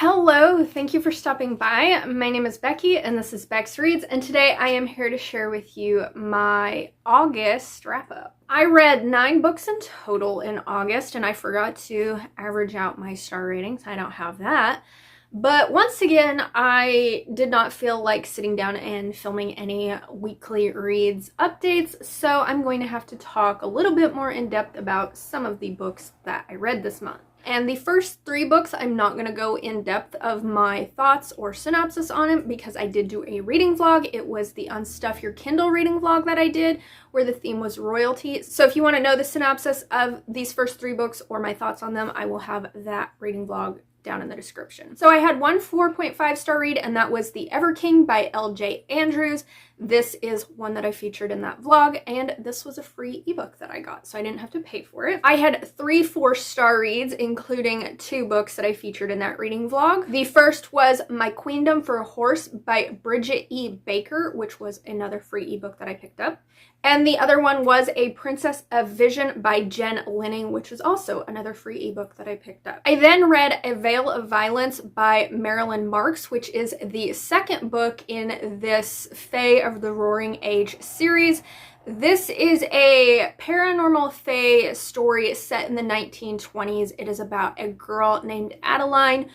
Hello, thank you for stopping by. My name is Becky and this is Bex Reads, and today I am here to share with you my August wrap-up. I read 9 books in total in August and I forgot to average out my star ratings. I don't have that. But once again, I did not feel like sitting down and filming any weekly reads updates, so I'm going to have to talk a little bit more in depth about some of the books that I read this month. And the first 3 books, I'm not going to go in depth of my thoughts or synopsis on it because I did do a reading vlog. It was the Unstuff Your Kindle reading vlog that I did where the theme was royalty. So if you want to know the synopsis of these first 3 books or my thoughts on them, I will have that reading vlog down in the description. So I had one 4.5 star read, and that was The Ever King by L.J. Andrews. This is one that I featured in that vlog, and this was a free ebook that I got, so I didn't have to pay for it. I had 3 4-star reads, including 2 books that I featured in that reading vlog. The first was My Queendom for a Horse by Bridget E. Baker, which was another free ebook that I picked up. And the other one was A Princess of Vision by Jen Linning, which was also another free ebook that I picked up. I then read A Veil of Violence by Marilyn Marks, which is the second book in this Fae of the Roaring Age series. This is a paranormal fae story set in the 1920s. It is about a girl named Adeline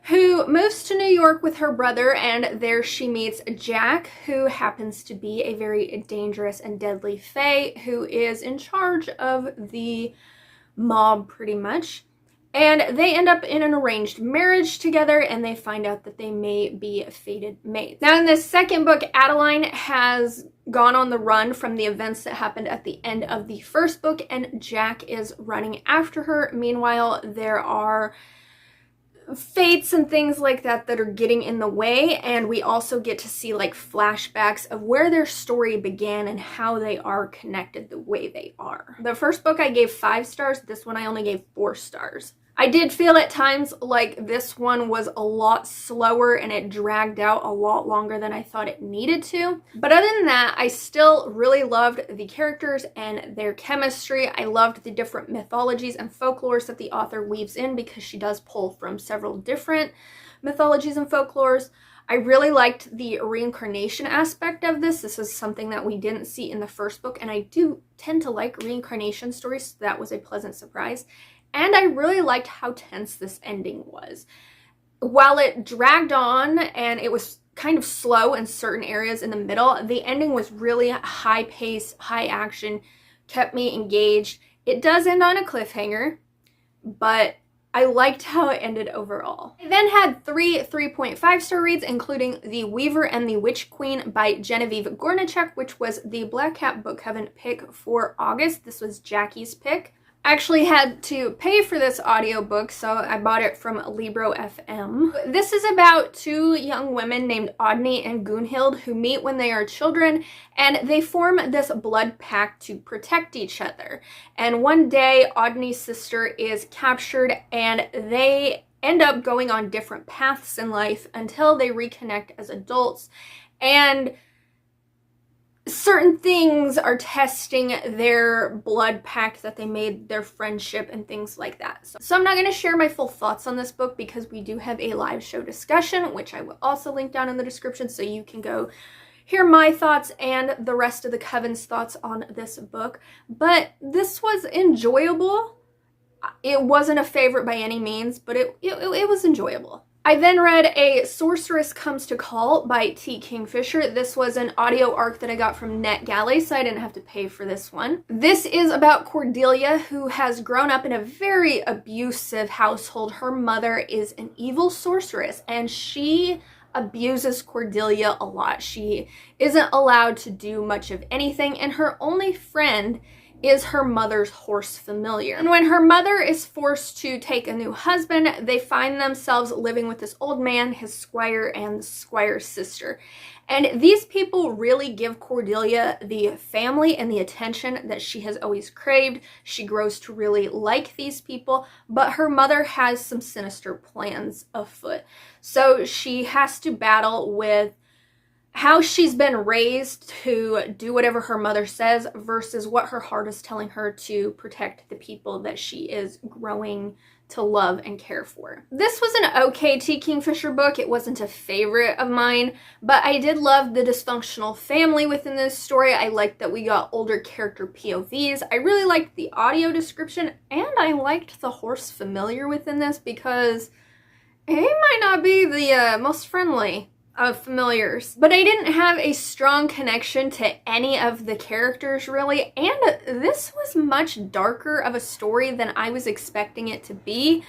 who moves to New York with her brother, and there she meets Jack, who happens to be a very dangerous and deadly fae who is in charge of the mob pretty much. And they end up in an arranged marriage together, and they find out that they may be fated mates. Now in this second book, Adeline has gone on the run from the events that happened at the end of the first book, and Jack is running after her. Meanwhile, there are fates and things like that that are getting in the way, and we also get to see like flashbacks of where their story began and how they are connected the way they are. The first book I gave 5 stars, this one I only gave 4 stars. I did feel at times like this one was a lot slower and it dragged out a lot longer than I thought it needed to. But other than that, I still really loved the characters and their chemistry. I loved the different mythologies and folklores that the author weaves in because she does pull from several different mythologies and folklores. I really liked the reincarnation aspect of this. This is something that we didn't see in the first book, and I do tend to like reincarnation stories, so that was a pleasant surprise. And I really liked how tense this ending was. While it dragged on and it was kind of slow in certain areas in the middle, the ending was really high pace, high action, kept me engaged. It does end on a cliffhanger, but I liked how it ended overall. I then had 3 3.5 star reads, including The Weaver and the Witch Queen by Genevieve Gornichuk, which was the Black Cat Book Coven pick for August. This was Jackie's pick. I actually had to pay for this audiobook, so I bought it from Libro FM. This is about 2 young women named Audney and Gunhild who meet when they are children, and they form this blood pact to protect each other. And one day, Audney's sister is captured, and they end up going on different paths in life until they reconnect as adults. And certain things are testing their blood pact that they made, their friendship, and things like that. So I'm not going to share my full thoughts on this book because we do have a live show discussion, which I will also link down in the description so you can go hear my thoughts and the rest of the Coven's thoughts on this book. But this was enjoyable. It wasn't a favorite by any means, but it was enjoyable. I then read A Sorceress Comes to Call by T. Kingfisher. This was an audio arc that I got from NetGalley, so I didn't have to pay for this one. This is about Cordelia, who has grown up in a very abusive household. Her mother is an evil sorceress, and she abuses Cordelia a lot. She isn't allowed to do much of anything, and her only friend is her mother's horse familiar. And when her mother is forced to take a new husband, they find themselves living with this old man, his squire, and the squire's sister. And these people really give Cordelia the family and the attention that she has always craved. She grows to really like these people, but her mother has some sinister plans afoot. So she has to battle with how she's been raised to do whatever her mother says versus what her heart is telling her to protect the people that she is growing to love and care for. This was an okay T. Kingfisher book. It wasn't a favorite of mine, but I did love the dysfunctional family within this story. I liked that we got older character POVs. I really liked the audio description, and I liked the horse familiar within this because he might not be the most friendly of familiars. But I didn't have a strong connection to any of the characters really, and this was much darker of a story than I was expecting it to be.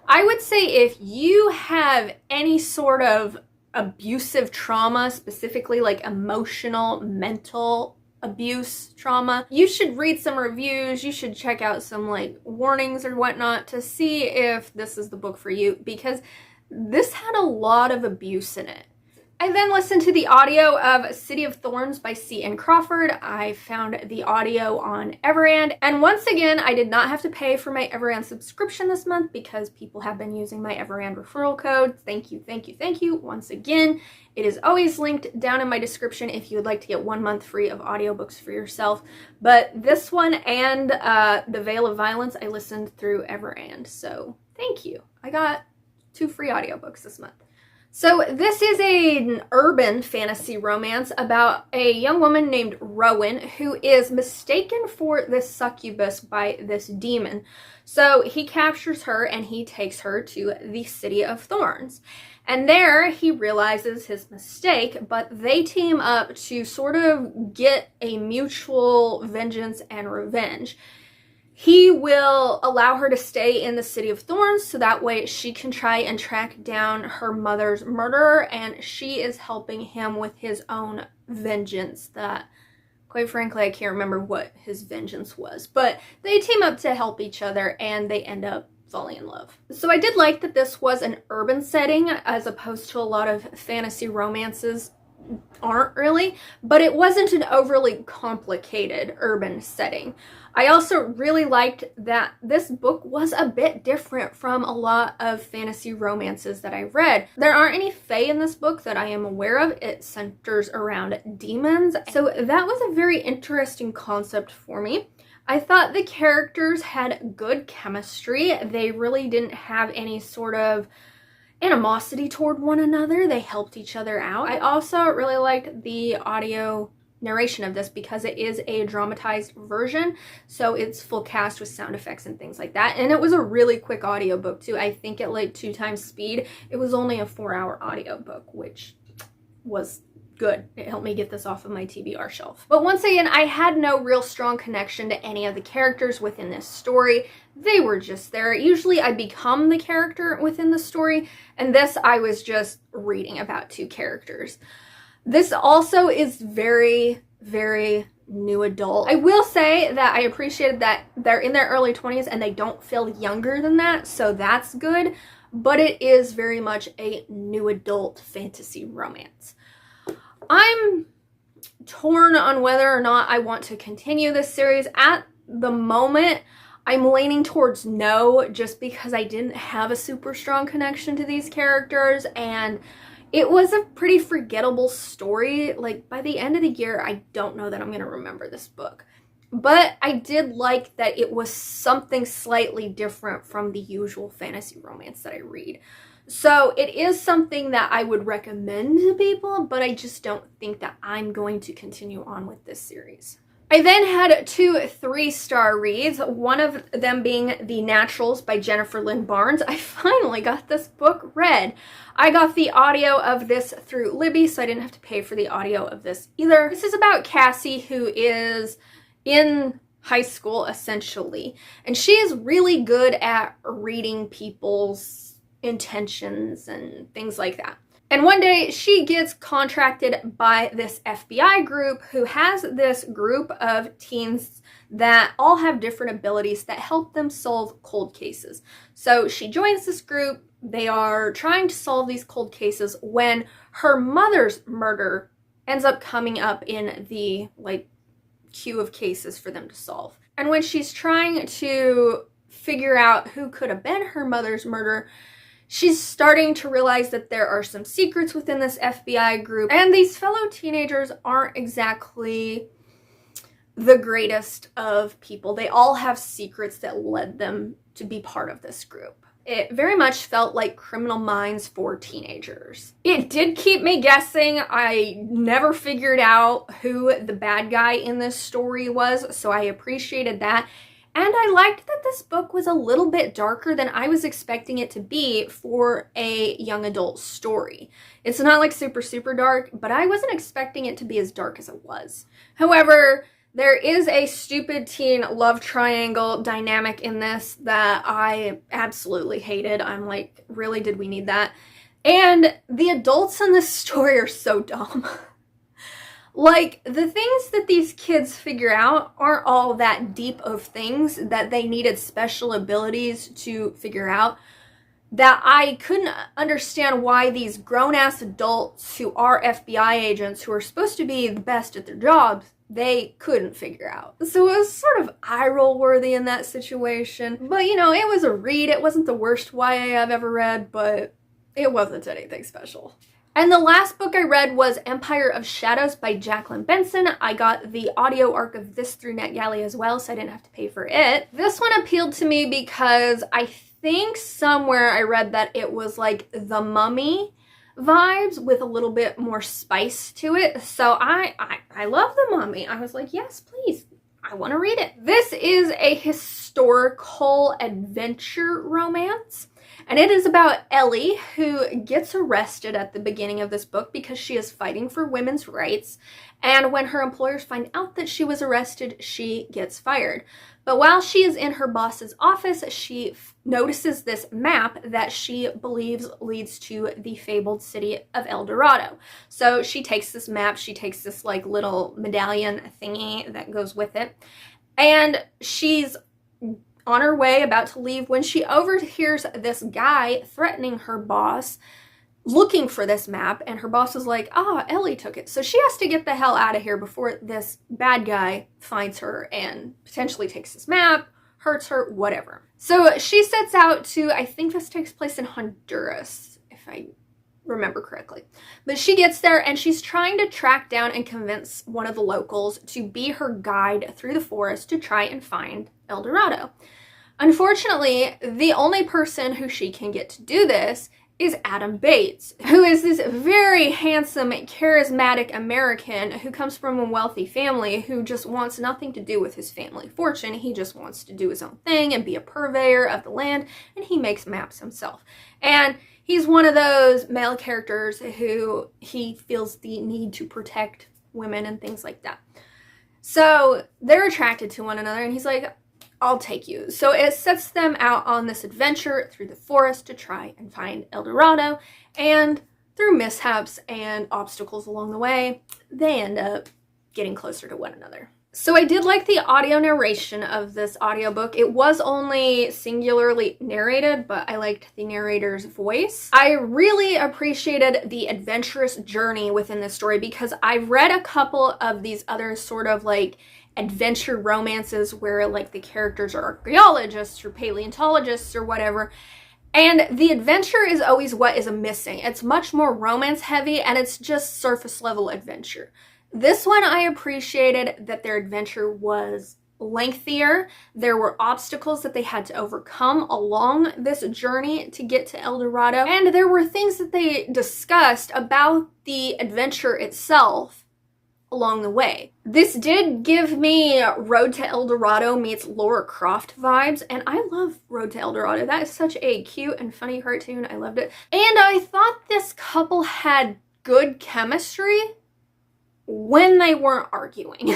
I would say if you have any sort of abusive trauma, specifically like emotional, mental abuse trauma, you should read some reviews, you should check out some like warnings or whatnot to see if this is the book for you, because this had a lot of abuse in it. I then listened to the audio of City of Thorns by C.N. Crawford. I found the audio on Everand, and once again, I did not have to pay for my Everand subscription this month because people have been using my Everand referral code. Thank you, thank you, thank you. Once again, it is always linked down in my description if you would like to get 1 month free of audiobooks for yourself. But this one and The Veil of Violence, I listened through Everand, so thank you. I got 2 free audiobooks this month. So this is an urban fantasy romance about a young woman named Rowan who is mistaken for this succubus by this demon. So he captures her and he takes her to the City of Thorns. And there he realizes his mistake, but they team up to sort of get a mutual vengeance and revenge. He will allow her to stay in the City of Thorns so that way she can try and track down her mother's murderer, and she is helping him with his own vengeance that, quite frankly, I can't remember what his vengeance was. But they team up to help each other and they end up falling in love. So I did like that this was an urban setting as opposed to a lot of fantasy romances aren't really, but it wasn't an overly complicated urban setting. I also really liked that this book was a bit different from a lot of fantasy romances that I've read. There aren't any fae in this book that I am aware of. It centers around demons, so that was a very interesting concept for me. I thought the characters had good chemistry. They really didn't have any sort of animosity toward one another. They helped each other out. I also really liked the audio narration of this because it is a dramatized version, so it's full cast with sound effects and things like that, and it was a really quick audiobook too. I think at like 2 times speed. It was only a 4-hour audiobook, which was good. It helped me get this off of my TBR shelf. But once again, I had no real strong connection to any of the characters within this story. They were just there. Usually I become the character within the story, and this I was just reading about 2 characters. This also is very, very new adult. I will say that I appreciated that they're in their early 20s and they don't feel younger than that, so that's good, but it is very much a new adult fantasy romance. I'm torn on whether or not I want to continue this series. At the moment, I'm leaning towards no, just because I didn't have a super strong connection to these characters, and it was a pretty forgettable story. Like, by the end of the year, I don't know that I'm going to remember this book. But I did like that it was something slightly different from the usual fantasy romance that I read. So it is something that I would recommend to people, but I just don't think that I'm going to continue on with this series. I then had 2 3-star reads, one of them being The Naturals by Jennifer Lynn Barnes. I finally got this book read. I got the audio of this through Libby, so I didn't have to pay for the audio of this either. This is about Cassie, who is in high school, essentially, and she is really good at reading people's intentions and things like that. And one day she gets contracted by this FBI group who has this group of teens that all have different abilities that help them solve cold cases. So she joins this group. They are trying to solve these cold cases when her mother's murder ends up coming up in the queue of cases for them to solve. And when she's trying to figure out who could have been her mother's murderer, she's starting to realize that there are some secrets within this FBI group, and these fellow teenagers aren't exactly the greatest of people. They all have secrets that led them to be part of this group. It very much felt like Criminal Minds for teenagers. It did keep me guessing. I never figured out who the bad guy in this story was, so I appreciated that. And I liked that this book was a little bit darker than I was expecting it to be for a young adult story. It's not like super, super dark, but I wasn't expecting it to be as dark as it was. However, there is a stupid teen love triangle dynamic in this that I absolutely hated. I'm like, really, did we need that? And the adults in this story are so dumb. Like, the things that these kids figure out aren't all that deep of things that they needed special abilities to figure out, that I couldn't understand why these grown-ass adults who are FBI agents, who are supposed to be the best at their jobs, they couldn't figure out. So it was sort of eye-roll worthy in that situation. But, you know, it was a read. It wasn't the worst YA I've ever read, but it wasn't anything special. And the last book I read was Empire of Shadows by Jacqueline Benson. I got the audio arc of this through NetGalley as well, so I didn't have to pay for it. This one appealed to me because I think somewhere I read that it was like The Mummy vibes with a little bit more spice to it. So I love The Mummy. I was like, yes, please. I want to read it. This is a historical adventure romance. And it is about Ellie, who gets arrested at the beginning of this book because she is fighting for women's rights. And when her employers find out that she was arrested, she gets fired. But while she is in her boss's office, she notices this map that she believes leads to the fabled city of El Dorado. So she takes this map, she takes this like little medallion thingy that goes with it, and she's on her way about to leave when she overhears this guy threatening her boss, looking for this map, and her boss is like, Ellie took it. So she has to get the hell out of here before this bad guy finds her and potentially takes this map, hurts her, whatever. So she sets out to, I think this takes place in Honduras, if I remember correctly. But she gets there and she's trying to track down and convince one of the locals to be her guide through the forest to try and find El Dorado. Unfortunately, the only person who she can get to do this is Adam Bates, who is this very handsome, charismatic American who comes from a wealthy family who just wants nothing to do with his family fortune. He just wants to do his own thing and be a purveyor of the land, and he makes maps himself. And he's one of those male characters who he feels the need to protect women and things like that. So they're attracted to one another, and he's like, I'll take you. So it sets them out on this adventure through the forest to try and find El Dorado, and through mishaps and obstacles along the way, they end up getting closer to one another. So I did like the audio narration of this audiobook. It was only singularly narrated, but I liked the narrator's voice. I really appreciated the adventurous journey within this story because I've read a couple of these other sort of like adventure romances where like the characters are archaeologists or paleontologists or whatever, and the adventure is always what is missing. It's much more romance heavy and it's just surface level adventure. This one I appreciated that their adventure was lengthier. There were obstacles that they had to overcome along this journey to get to El Dorado, and there were things that they discussed about the adventure itself along the way. This did give me Road to El Dorado meets Lara Croft vibes, and I love Road to El Dorado. That is such a cute and funny cartoon. I loved it. And I thought this couple had good chemistry when they weren't arguing.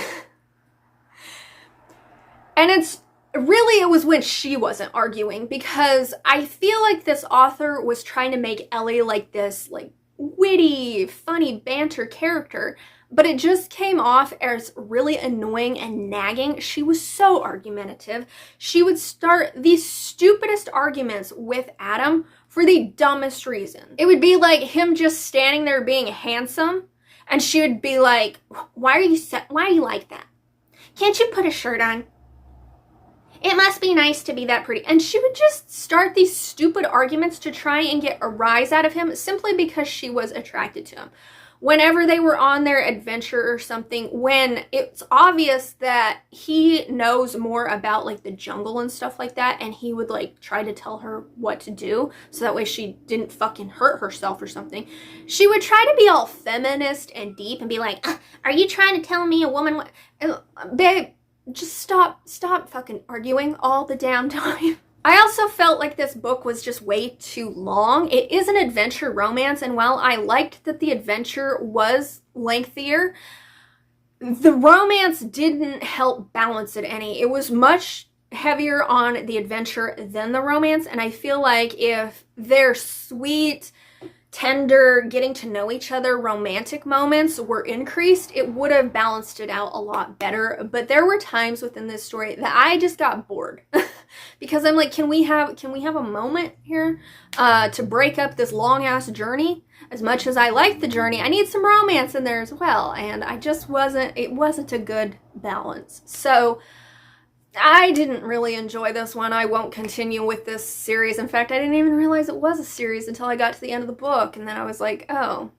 And it was when she wasn't arguing, because I feel like this author was trying to make Ellie like this like witty, funny banter character, but it just came off as really annoying and nagging. She was so argumentative. She would start the stupidest arguments with Adam for the dumbest reason. It would be like him just standing there being handsome, and she would be like, why are you like that? Can't you put a shirt on? It must be nice to be that pretty. And she would just start these stupid arguments to try and get a rise out of him simply because she was attracted to him. whenever they were on their adventure or something, when it's obvious that he knows more about like the jungle and stuff like that, and he would like try to tell her what to do so that way she didn't fucking hurt herself or something, she would try to be all feminist and deep and be like, are you trying to tell me a woman what? Babe, just stop fucking arguing all the damn time. I also felt like this book was just way too long. It is an adventure romance, and while I liked that the adventure was lengthier, the romance didn't help balance it any. It was much heavier on the adventure than the romance, and I feel like if their sweet, tender, getting to know each other romantic moments were increased, it would have balanced it out a lot better. But there were times within this story that I just got bored because I'm like, can we have a moment here to break up this long ass journey? As much as I like the journey, I need some romance in there as well, and it wasn't a good balance. So I didn't really enjoy this one. I won't continue with this series. In fact, I didn't even realize it was a series until I got to the end of the book, and then I was like, oh,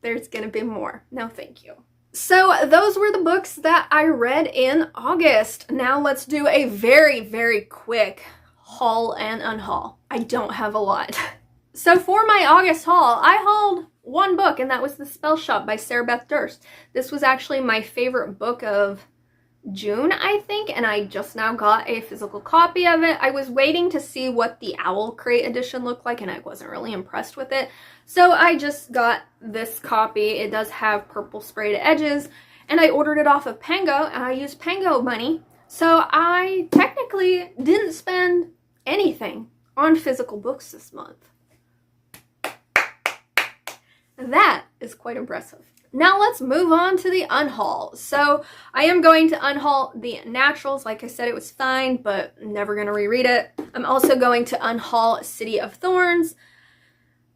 there's gonna be more. No, thank you. So those were the books that I read in August. Now let's do a very, very quick haul and unhaul. I don't have a lot. So for my August haul, I hauled one book, and that was The Spell Shop by Sarah Beth Durst. This was actually my favorite book of June, I think, and I just now got a physical copy of it. I was waiting to see what the Owl Crate edition looked like, and I wasn't really impressed with it. So I just got this copy. It does have purple sprayed edges, and I ordered it off of Pango, and I used Pango money. So I technically didn't spend anything on physical books this month. That is quite impressive. Now let's move on to the unhaul. So I am going to unhaul The Naturals. Like I said, it was fine, but never going to reread it. I'm also going to unhaul City of Thorns.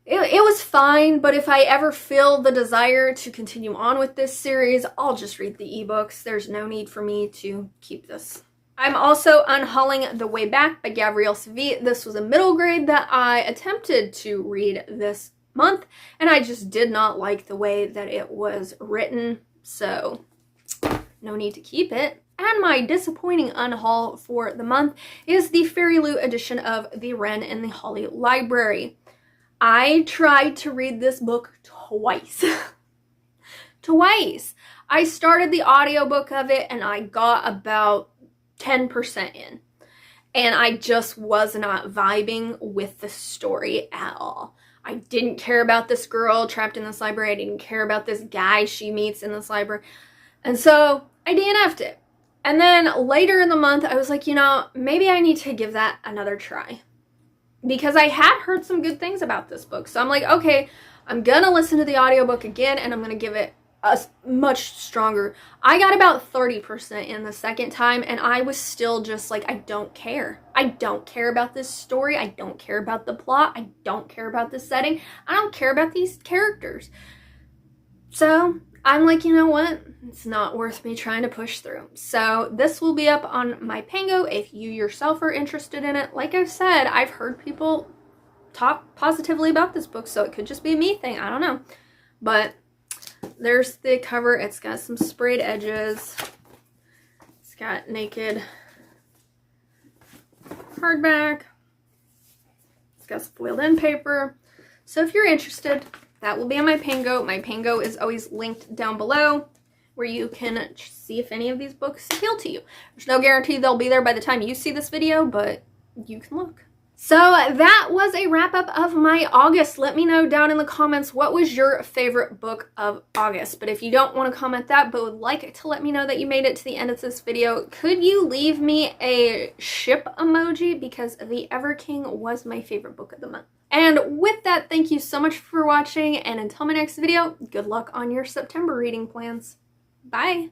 It was fine, but if I ever feel the desire to continue on with this series, I'll just read the ebooks. There's no need for me to keep this. I'm also unhauling The Way Back by Gabrielle Savit. This was a middle grade that I attempted to read this month, and I just did not like the way that it was written, so no need to keep it. And my disappointing unhaul for the month is the Fairy Loot edition of The Wren in the Holly Library. I tried to read this book twice. Twice. I started the audiobook of it and I got about 10% in, and I just was not vibing with the story at all. I didn't care about this girl trapped in this library. I didn't care about this guy she meets in this library. And so I DNF'd it. And then later in the month, I was like, you know, maybe I need to give that another try. Because I had heard some good things about this book. So I'm like, okay, I'm gonna listen to the audiobook again, and I'm gonna give it a much stronger. I got about 30% in the second time, and I was still just like, I don't care. I don't care about this story. I don't care about the plot. I don't care about the setting. I don't care about these characters. So I'm like, you know what? It's not worth me trying to push through. So this will be up on my Pango if you yourself are interested in it. Like I've said, I've heard people talk positively about this book, so it could just be a me thing. I don't know. But there's the cover. It's got some sprayed edges. It's got naked hardback. It's got foiled in paper. So if you're interested, that will be on my Pango. My Pango is always linked down below where you can see if any of these books appeal to you. There's no guarantee they'll be there by the time you see this video, but you can look. So that was a wrap up of my August. Let me know down in the comments what was your favorite book of August. But if you don't want to comment that but would like to let me know that you made it to the end of this video, could you leave me a ship emoji, because The Ever King was my favorite book of the month. And with that, thank you so much for watching, and until my next video, good luck on your September reading plans. Bye!